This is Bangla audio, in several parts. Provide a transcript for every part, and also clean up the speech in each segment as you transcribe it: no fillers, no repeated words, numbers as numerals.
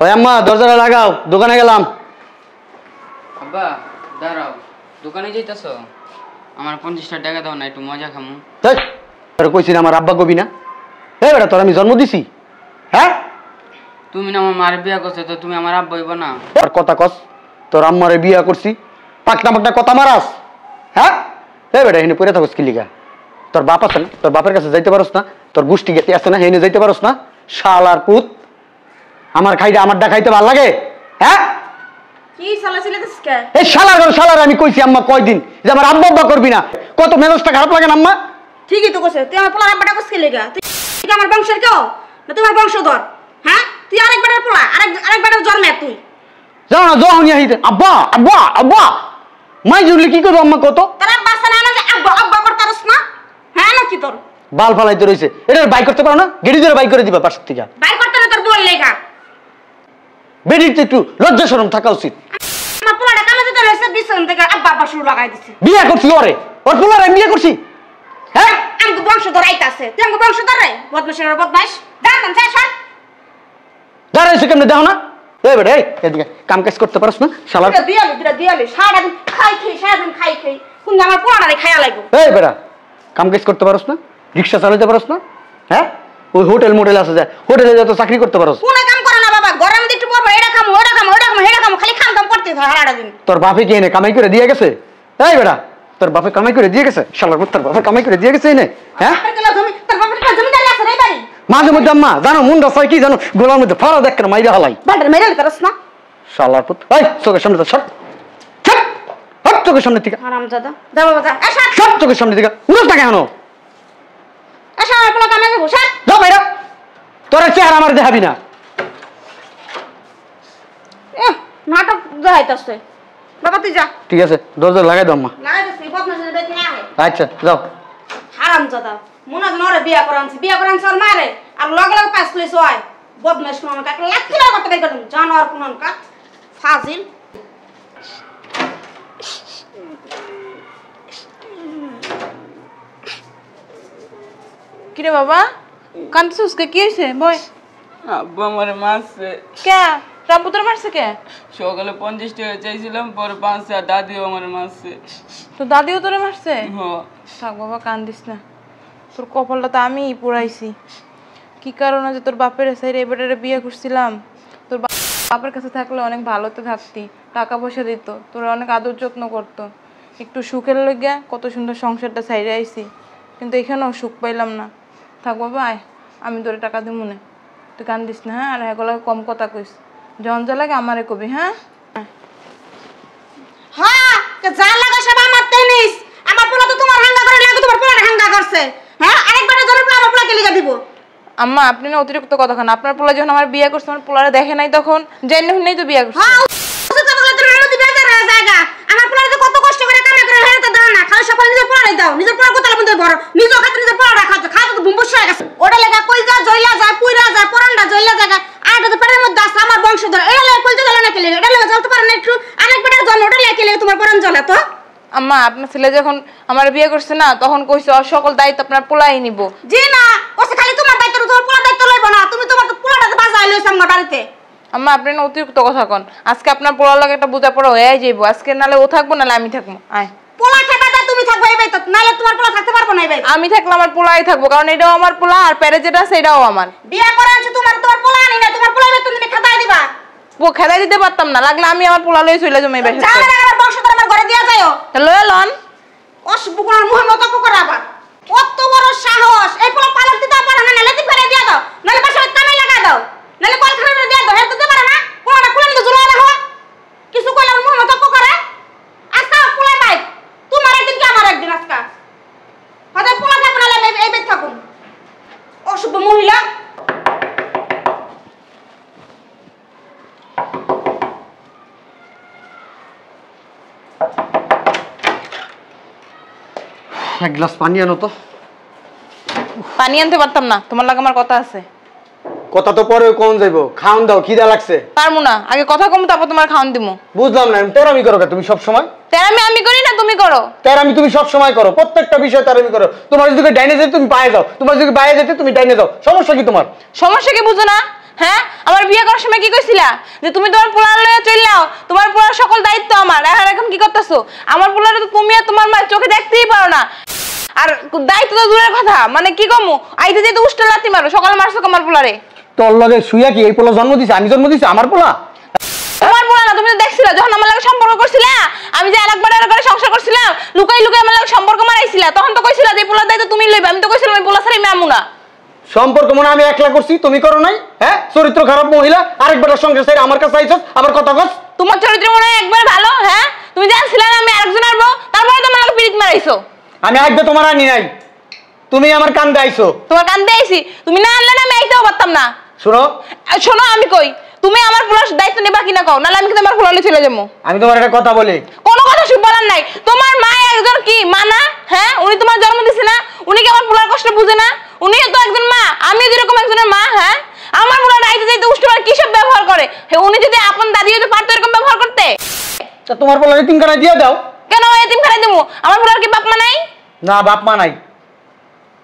ওই আম্মা দরজাটা লাগাও, দোকানে গেলাম। আব্বা দাঁড়াও, দোকানে যাইতেছো? আমার 50টা টাকা দাও না, একটু মজা খামু। তোর কইছি না আমার আব্বা কবি না? এই বেটা তোর আমি জন্ম দিছি? হ্যাঁ তুমি না আমার মার বিয়া করছো, তো তুমি আমার আব্বা হইব না? আর কথা কস, তোর আম্মারে বিয়া করছি, পাকনা পাকনা কথা মারাস? হ্যাঁ এই বেটা এখানে পড়ে থাকস কি লিগা? তোর বাপ আছে না? তোর বাপের কাছে যাইতে পারস না? তোর গোষ্ঠী গেতে আছে না, হেনে যাইতে পারস না? শালার পুত, আমার খাইতে আমার খাইতে ভাল লাগে? হ্যাঁ কি শালা ছিলে কে? এই শালার আমি কইছি আম্মা কয়দিন যে আমার আব্বা আব্বা করবি না, কত মেজাজটা খারাপ লাগে না আম্মা? ঠিকই তো কইছে, তুই আমার পোলা আব্বাটা কইছ কি লাগা? তুই আমার বংশের কেউ না, তোমার বংশধর? হ্যাঁ তুই আরেক বেটার পোলা, আরেক বেটার জন্মে তুই। যাও না জহনি আইতে আব্বা আব্বা আব্বা মাই জুড়লে কি করবো আম্মা কত? তার আব্বা আছে না, যে আব্বা আব্বা করতারস না? হ্যাঁ না কি তোর বাল ফালাইতে রইছে, এটা বাই করতে পারো না? গেড়ি ধরে বাই করে দিবা পাশ থেকে। বাইর করতে না তোর বই লেখা। বেডির তো একটু লজ্জা শরম থাকা উচিত। আমার পোলাটা কামে যেতে রইছে, বিছন থেকে আব্বা আব্বা শুরু লাগাই দিছে। বিয়ে করছি ওরে, ওর পোলার আমি বিয়ে করছি? হ্যাঁ আমগো বংশধর আইতাছে, তুই আমগো বংশধর রে? বদমাশের বদমাশ, দাঁড়ান চাই সর। দাঁড়াইছে কেমনে দেখো না? এই বেটা এই এদিকে কাম কাজ করতে পারছ না শালার? দিয়ালি সারাদিন সারাদিন খাই কোন আমার পোলাটারে খাইয়া লাগবো। এই বেটা কাম কাজ করতে পারছ না? রিক্সা চালাতে পারছ না? হ্যাঁ ওই হোটেল মোটেল আছে যায়, হোটেলে যা তো চাকরি করতে পারছ? কোন কাম করে না বাবা, গরম মধ্যে একটু পড়বো, এটা খামো ওটা খামো ওটা খামো এটা খামো, খালি খাম করতে হয় সারাটা দিন। তোর বাপে কি এনে কামাই করে দিয়ে গেছে? এই বেটা তোর বাপে কামাই করে দিয়ে গেছে? শালার পুত তোর বাপে কামাই করে দিয়ে গেছে এনে? হ্যাঁ জমিদারি আছে রে বাড়ি। মাঝে মধ্যে আম্মা জানো মুন্ডা হয় কি জানো, গোলার মধ্যে ফাড়া দেখ না মাইরা হালাই বান্ডার মেরে লিতারস না? শালার পুত, এই চোখের সামনে সব সব চোখের সামনে থেকে হারামজাদা, দা বাবা যা আসা সব চোখের সামনে থেকে উড়স না কেন? আসা আমার পোলা কামে যাবো সর। যাও বাইরা, তোর চেহারা আমার দেখাবি না। নাটক দেখাইতাছে বাবা, তুই যা। ঠিক আছে দরজা লাগাই দাও আম্মা। লাগাই দিছি বদমাশের বেটি না হয়। আচ্ছা যাও। হারামজাদা মনে নরে বিয়া করানছি ওর মারে, আর লগে লগে পাস লইছ হয় বদমাশ কোন কাকে লাত্তি না করতে পাই করুম জানোয়ার কোন কা ফাজিল। কিরে বাবা কান্দছিস কে? কি হইছে বয়? আব্বা আমারে মারছে। কে রাব্বু তোর মারছে? কে? সকালে 50 টাকা চাইছিলাম, পরে 5 টাকা দাদিও আমারে মারছে। তো দাদিও তোরে মারছে? হ্যাঁ। থাক বাবা কান্দিস না, তোর কপালটা তো আমিই পুরাইছি। কি কারণে যে তোর বাপের সাইডে এবারে বিয়ে করছিলাম, তোর বাপের কাছে থাকলে অনেক ভালোতে থাকতি, টাকা পয়সা দিত, তোর অনেক আদর যত্ন করতো, একটু সুখের লেগে কত সুন্দর সংসারটা সাইডে আইছি, কিন্তু এখানেও সুখ পাইলাম না। থাক বাবা আয়, আমি তোরে টাকা দিব না, তুই কান্দিস না। হ্যাঁ আর এগুলো কম কথা কইস, যখন যা লাগে আমারে কবি। হ্যাঁ হ্যাঁ যা লাগা সব আমার টেনিস, আমার পোলা তো তোমার হাঙ্গা করে লাগে, তোমার পোলা হাঙ্গা করছে। হ্যাঁ আরেকবার জন্য পোলা আমার পোলাকে লিখে দিব। আম্মা আপনি না অতিরিক্ত কথা খান, আপনার পোলা যখন আমার বিয়ে করছে আমার পোলারে দেখে নাই, তখন জানি নাই তো বিয়ে করছে। হ্যাঁ ওসব বলে তোর আমাদের বেজার জায়গা, আমার পোলারে তো কত কষ্ট করে কামে করে হেরে তো দাও না, খালি সকাল নিজের পোলারে দাও, নিজের পোলা কোথায় বন্ধ বড় নিজের খাতে নিজের পোলা রাখা খাতে তো বুম্বুস হয়ে গেছে। ওটা লেখা কইজা জইলা যায় পুইরা যায় পরান্ডা জইলা জায়গা আটা তো পেটের মধ্যে আছে আমার বংশধর, এটা লেখা কইজা জ্বলে না কেলে, এটা লেখা জ্বলতে পারে না একটু আরেক বেটার জন্ম, ওটা লেখা কেলে তোমার পরান জ্বলে তো। আম্মা আপনার ছেলে যখন আমার বিয়ে করছে না, তখন কইছে সকল দায়িত্ব আপনার পোলাই নিব। জি না ওসে খালি তোমার দায়িত্ব, তোমার পোলা দায়িত্ব লইব না, তুমি তোমার পোলাটাতে বাজাই লইছ আমার বাড়িতে। আম্মা আপনি না অতিরিক্ত কথা কন, আজকে আপনার পোলার লাগে একটা বোঝাপড়া হয়ে যাইব, আজকে নালে ও থাকবো নালে আমি থাকবো। আয় পোলা খেতাতে তুমি থাকবে এই বাইতে, নালে তোমার পোলা থাকতে পারবো না এই বাইতে। আমি থাকলে আমার পোলাই থাকবো, কারণ এটাও আমার পোলা আর পেরে যেটা আছে এটাও আমার। বিয়ে করে আনছি তোমার পোলা আনি না, তোমার পোলা বেতন তুমি খেতাই দিবা। ও খেলাই দিতে পারতাম না, লাগলে আমি আমার পোলা লয়ে চলে যাবো এই বাসাতে। যাও না আমার বংশধর আমার ঘরে দিয়া যাও, লয়ে লন অসবুকুনার মুহে মত করে আবার কত বড় সাহস, এই পোলা পালন দিতে পারে না, নালে তুমি দিয়া দাও, নালে বাসায় কামে লাগা দাও, নালে কলখানা দিয়া দাও, হেতে দিতে পারে না, পোলাটা কুলে নিতে জুলা রাখো, কিছু কইলে মুহে মত করে। আচ্ছা পোলা ভাই তোমার একদিন কি আমার একদিন, আজকা হয়তো পোলা থাকো নালে এই বেদ থাকুন অসভ্য মহিলা। এক গ্লাস পানি আনো তো। পানি আনতে পারতাম না, তোমার লাগে আমার কথা আছে। কথা তো পরে কোন যাইবো, খাওন দাও খিদা লাগছে। পারমু না, আগে কথা কম তারপর তোমার খাওয়ান দিমু। বুঝলাম না, তেরামি করো তুমি সব সময়? তেরামি আমি করি না, তুমি করো। তেরামি তুমি সব সময় করো, প্রত্যেকটা বিষয় তেরামি করো। তোমার যদি ডাইনে যেতে তুমি পায়ে যাও, তোমার যদি বাইরে যেতে তুমি ডাইনে যাও, সমস্যা কি তোমার? সমস্যা কি বুঝো না? হ্যাঁ আমার বিয়ে করার সময় কি কইছিলা যে তুমি তোমার পোলার লয়ে চললাও, তোমার পোলার সকল দায়িত্ব আমার। এখন কি করতেছো? আমার পোলারে তো তুমি আর তোমার মা চোখে দেখতেই পারো না। আর দায়িত্ব তো দূরের কথা, মানে কি কমু আইতে যেতে উষ্টা লাতি মারো, সকালে মারছো আমার পোলারে। তোর লগে শুইয়া কি এই পোলা জন্ম দিছে? আমি জন্ম দিছি? আমার পোলা তোমার পোলা না, তুমি তো দেখছিলা যখন আমার লাগে সম্পর্ক করছিলা, আমি যে আরেকবার করে সংসার করছিলাম, লুকাই লুকাই আমার লাগে সম্পর্ক মারাইছিলা, তখন তো কইছিলা যে পোলার দায়িত্ব তুমি লইবে। আমি তো কইছিলাম আমি পোলা ছাড়াই মামু না। সম্পর্ক মনে আমি একলা করছি, তুমি করো নাই? হ্যাঁ, চরিত্র খারাপ মহিলা আরেকবার সঙ্গে সাইড আমার কাছে আইছস, আবার কথা কস। তোমার চরিত্র মনে হয় একবার ভালো। হ্যাঁ তুমি জানছিলা না আমি আরেকজন আরবো, তারপরে তোমার লাগে পিরিত মারাইছো। আমি আইবে তোমার আনি নাই, তুমি আমার কান্দে আইছো। তোমার কান্দে আইছি, তুমি না আনলে না আমি আইতেও পারতাম না। শোনো শোনো আমি কই, তুমি আমার পোলার দায়িত্ব নেবা কিনা কও, নাহলে আমি কিন্তু আমার পোলালে চলে যাবো। আমি তোমার একটা কথা বলি, কোনো কথা শুন বলার নাই। তোমার মা একজন কি মানা? হ্যাঁ উনি তোমার জন্ম দিছে না, উনি কি আমার পোলার কষ্ট বুঝে না? উনি তো একজন মা, আমি যেরকম একজনের মা। হ্যাঁ আমার পোলার আইতে যাইতে উষ্ঠবার কি সব ব্যবহার করে, উনি যদি আপন দাদি হইতে পারতো এরকম ব্যবহার করতে। তা তোমার পোলা এতিমখানা দিয়ে দাও। কেন এতিমখানায় দেবো? আমার পোলার কি বাপ মা নাই? না, বাপ মা নাই।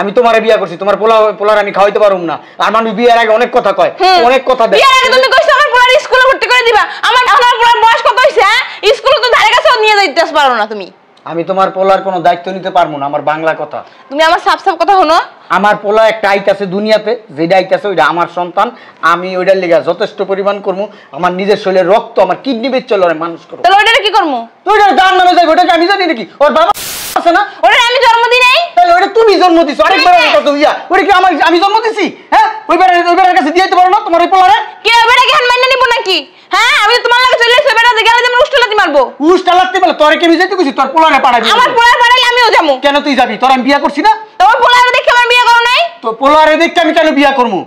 আমি তোমারে বিয়া করছি, তোমার পোলার আমি খাওয়াইতে পারুম না। আর মানুষ বিয়ের আগে অনেক কথা কয়, অনেক কথা দেয়। বিয়ের আগে তুমি কইছো আমার পোলার স্কুলে ভর্তি করে দিবা, আমার পোলার বয়স কত হইছে? হ্যাঁ স্কুলে তো ধারে কাছেও নিয়ে যাইতে পারো না তুমি। আমি তোমার পোলার কোনো দায়িত্ব নিতে পারবো না, আমার বাংলা কথা। তুমি আমার সাফ সাফ কথা শোনো। আমার পোলা একটা আইতাছে দুনিয়াতে, যেটা আইতাছে ওইটা আমার সন্তান। আমি ওইটার লেগে যথেষ্ট পরিমাণ করবো। আমার নিজের শরীরের রক্ত, আমার কিডনি বেচে লড়ে মানুষ করবো। তাহলে ওইটা কি করবো? তো ওইটা যার নামে যাই, ওটাকে আমি জানি নাকি? ওর বাবা আছে না? ওটা আমি জন্ম দিই নাই। তাহলে ওইটা তুমি জন্ম দিছো। আরেকবার ওইটা কি আমি জন্ম দিছি? হ্যাঁ ওইবার কাছে দিয়ে দিতে পারো না তোমার ওই পোলারে? কে ওইটা কি হান মাইনা নিব নাকি? হ্যাঁ আমি তো তোমার লাগে চলে এসে বেটা গেলে যেমন উষ্ঠলাতি মারবো। উষ্টা লাগতে বলে তোরে কে যেতে কইছি? তোর পোলারে পাঠাবি। আমার পোলার পাঠাইলে আমিও যাবো। কেন তুই যাবি? তোর আমি বিয়া করছি না? তোমার পোলারে দেখে আমার বিয়ে করো নাই? তো পোলারে দেখতে আমি কেন বিয়া করবো?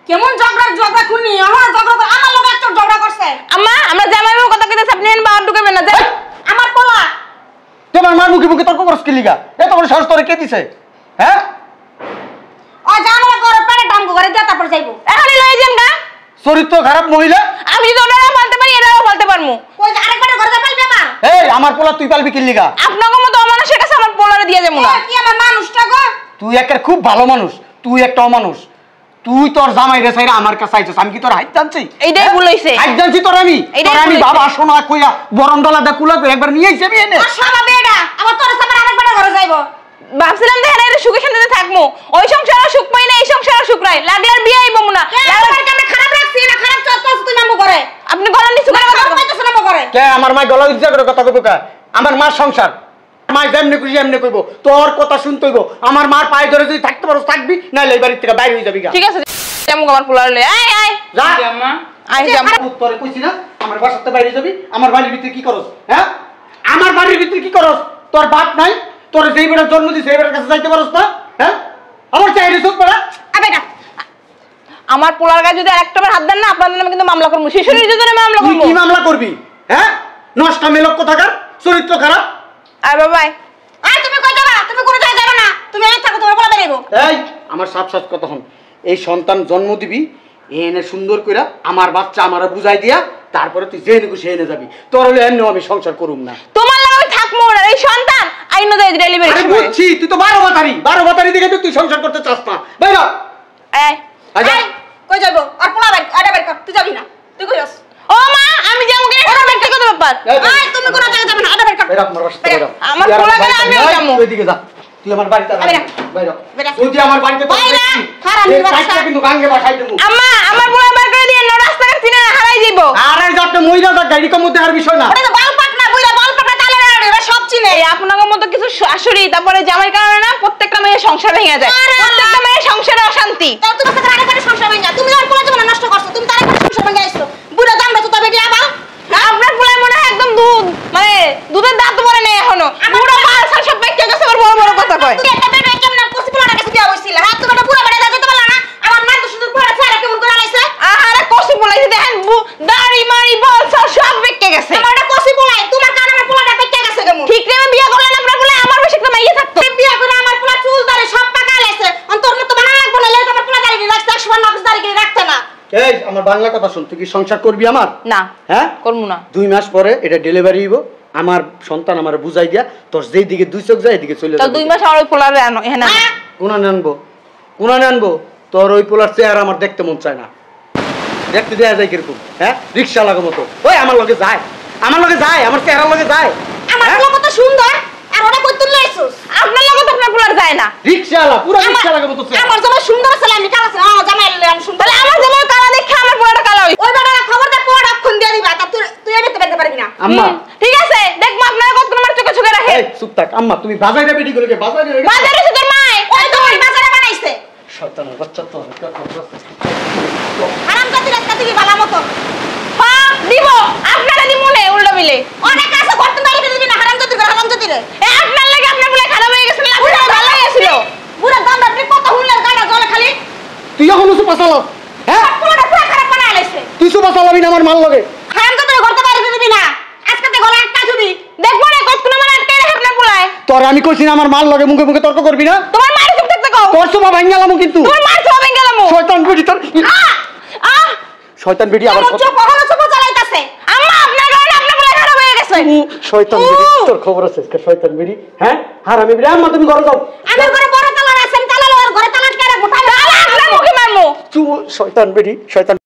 কেমন ঝগড়া খুনি আমার ঝগড়া আমার লোক একটা ঝগড়া করছে। আম্মা আমরা জামাইবাবু কথা কইতেছ, আপনি এন বাবার ঢুকাবেন না। যাই আমার পোলা তোমার মার মুখে মুখে তর্ক করছ কি লিগা? এত বড় সাহস তোরে কে দিছে? হ্যাঁ ও জানা করে পেটে ডাম করে দিয়া তারপর যাইবো। এখনই লই যান গা। চরিত্র খারাপ মহিলা। আমি যদি ওনারা বলতে পারি এরাও বলতে পারমু। কই আরেকবার ঘরে যা পাইবে আমার। এই আমার পোলা তুই পালবি কি লিগা? আপনাকে মতো অমানুষের কাছে আমার পোলারে দিয়ে যাবো না। কি আমার মানুষটা গো? তুই একটা খুব ভালো মানুষ, তুই একটা অমানুষ। তুই তোর জামাই রে সাইরা আমার কাছে আইছস, আমি কি তোর হাইত জানছি? এইটাই ভুল হইছে। হাইত জানছি তোর আমি? তোর আমি বাবা শোনা কইয়া বরণ ডলাটা কুলা করে একবার নিয়ে আইছি আমি এনে। আর শালা বেডা আমার তোর সাথে আরেকবার ঘরে যাইবো। ভাবছিলাম দেখেন এটা সুখে শান্তিতে থাকবো, ওই সংসারে সুখ পাই না, এই সংসারে সুখ নাই। লাগলে আর বিয়ে হইবো না। লাগলে আমরা খারাপ রাখছি না, খারাপ চলতেছ তুই নামবো করে। আপনি গলা নিচু করে কথা বলেন। পাইতেছ নামবো করে। কে আমার মা গলা উজ্জা করে কথা কইব? কা আমার মার সংসার, মা যেমনি খুশি এমনি কইব। তোর কথা শুনতে হইব। আমার মার পায়ে ধরে যদি থাকতে পারো থাকবি, নাইলে এই বাড়ি থেকে বাইরে হয়ে যাবি গা। ঠিক আছে যেমন আমার পোলারে লই আয় আয় যা আম্মা আয় যাম। তোরে কইছি না আমার বাসাতে বাইরে যাবি? আমার বাড়ির ভিতরে কি করস? হ্যাঁ আমার বাড়ির ভিতরে কি করস? তোর বাপ নাই? তোর যেই বেটা জন্ম দিছে এই বেটার কাছে যাইতে পারস না? হ্যাঁ আমার চাইরে চোখ পড়া। আ বেটা আমার পোলার গায়ে যদি আরেকটাবার হাত দেন না আপনাদের নামে কিন্তু মামলা করবো, শিশু নির্যাতনের মামলা তুই করবো। কি মামলা করবি? হ্যাঁ নষ্ট মেলক কোথাকার, চরিত্র খারাপ। আয় বাবাই আয় তুমি কই যাবা? তুমি কোন জায়গায় যাবে না, তুমি এই থাকো, তোমার পোলা বেরাইবো। এই আমার সাপ সাপ কথা হন। এই সন্তান জন্ম দিবি এনে সুন্দর কইরা আমার বাচ্চা আমারে বুঝাই দিয়া তারপরে তুই যেনে খুশি এনে যাবি। তোর হলে এমনিও আমি সংসার করুম না। তোমার লাগে আমি থাকবো না। এই সন্তান আইনো দেয় ডেলিভারি আরে বুঝছি তুই তো 12 বাতারি দিকে তুই সংসার করতে চাস না। বাইরা এই আচ্ছা আয় কই যাইবো? আর পোলা বের আডা বের কর, তুই যাবি না। তুই কইছস ও মা আমি যাবো কিনা এটা ব্যক্তিগত ব্যাপার। আয় তুমি কোন জায়গায় যাবে না, আডা বের কর। বাইরা আমার বাসাতে বাইরা। আমার পোলা গেলে আমিও যাবো। ওইদিকে যা। তুই আমার বাড়িতে আয়। বাইরা। বাইরা। বাইরা। যদি আমার বাড়িতে তো বাইরা। দেখছি, হারামি এই বাচ্চা। কাজটা কিন্তু গাঙ্গে বাসাই দেবো। আম্মা আমার পোলা বের করে দিয়ে রাস্তাঘাট চিনে না হারাই যাইবো। আরে যাতে মহিলা যা গাড়ি কম মধ্যে আর বিষয় না। ওটা তো বাল পাক না, বুইলা বাল পাকনা তালে না, এরা সব চিনে। এই আপনার মতো কিছু শাশুড়ি তারপরে জামাই কারণে না প্রত্যেকটা মেয়ের সংসার ভেঙে যায়। আরে প্রত্যেকটা মেয়ের সংসারে অশান্তি। তাও তুমি সাথে আরেকবার সংসার ভাঙা। তুমি যখন পোলা জীবন নষ্ট করছো, তুমি তার আরেকবার সংসার ভাঙা আইছো। বুড়া জানবে তো তবে দিয়া বাল। আপনার পোলায় মনে হয় একদম দুধ মানে দুধের দাঁত পরে নেই এখনো। পুরো বাল সাল সব পেকে গেছে, আবার বড় বড় কথা কয়। তুই একটা বেটা কেমন কষ্ট পোলাটা কাছে দিয়া হইছিল? হ্যাঁ তুমি একটা বুড়া বেটা যেতে পারলা না? আমার মা তো সুন্দর পোলা ছেড়ে কেমন করে আইছে? আহারে কষ্ট পোলাইছে দেখেন দাড়ি মারি বল সব পেকে গেছে। আমার একটা কষি পোলাই, তোমার কারণে আমার পোলাটা পেকে গেছে কেমন? ঠিক টাইমে বিয়ে করলেন আপনার পোলায়, আমার বেশি একটা মাইয়া থাকতো। তুমি বিয়া করে আমার পোলা চুল দাড়ি সব পাকা লাইছে। অন্তর মত বানা লাগবে না, লেগে আমার পোলা দাড়ি রাখতে 100 নকশ দাড়ি রাখতে না। এই আমার বাংলা কথা শুন। তুই কি সংসার করবি আমার? না হ্যাঁ করবো না। 2 মাস পরে এটা ডেলিভারি হইব। আমার সন্তান আমার বুঝাই দিয়া তোর যেই দিকে 2 চোখ যায় এদিকে চলে তো যাবে। 2 মাস আমার ওই পোলারে আনো এখানে কোনানে আনবো? কোনানে আনবো? তোর ওই পোলার চেহারা আমার দেখতে মন চায় না। দেখতে দেয়া যায় কিরকম হ্যাঁ রিক্সা লাগো মতো ওই আমার লগে যায় আমার চেহারার লগে যায় আমার হ্যাঁ? পোলা কত সুন্দর আর ওটা কই তুললে আইছস আপনার লগে তো আপনার পোলার যায় না। রিক্সাওয়ালা পুরো রিক্সা লাগো মতো আমার জামাই সুন্দর ছেলে আমি কালা ছেলে জামাই আমি সুন্দর তাহলে আমার জামাই কালা দেখে আমার পোলাটা কালা হইছে। ওই বেটার খবরদার পোড়া অক্ষণ দিয়ে দিবা তা তুই এমনিতে বেঁধে পারবি না আম্মা ঠিক আছে দেখবো আপনারা কত আমার চোখে চোখে রাখে। এই চুপ থাক আম্মা তুমি বাজারে বেটি করে বাজারে বাজারে এসে তোর মাই ওই তো ওই বাজারে বানাইছে শয়তানের বাচ্চা তো হারাম জাতি রাস্তা থেকে ভালো মতো হ্যাঁ দিব আপনারা দি মনে উল্টো মিলে অনেক আছে করতে বাইরে দিবি না হারাম জাতি রে এ আপনার লাগে আপনার পোলা খারাপ হয়ে গেছে না আপনার ভালো হয়েছিল। পুরো দামটা আপনি কত হুনলের গাড়া জলে খালি তুই এখন উসু পাসালো হ্যাঁ পুরোটা পুরো খারাপ বানায় আইছে তুই উসু পাসালাবি না আমার মাল লগে হারাম জাতি করতে বাইরে দিবি না আজকে তে গলা একটা দিবি দেখবো না কত মানে আটকে রাখে আপনার পোলায়। তোর আমি কইছি না আমার মাল লগে মুখে মুখে তর্ক করবি না তোমার মায়ের চুপ থাকতে কও। তোর সুমা ভাঙালাম কিন্তু তোমার মার তো হবে গেলাম। শয়তান বেটি তোর আহ শয়তান বেটি আবার আমার চোখ হলো চোখ চালাইতাছে আম্মা আপনার কারণে আপনার পোলা খারাপ হয়ে গেছে। শয়তান বেটি তোর খবর আছে শয়তান বেটি হ্যাঁ হারামি বেটি আম্মা তুমি ঘরে যাও আমার ঘরে বড় তালা আছে তালা ঘরে তালা কে রাখবো তাহলে আপনার মুখে মারমু। শয়তান বেটি শয়তান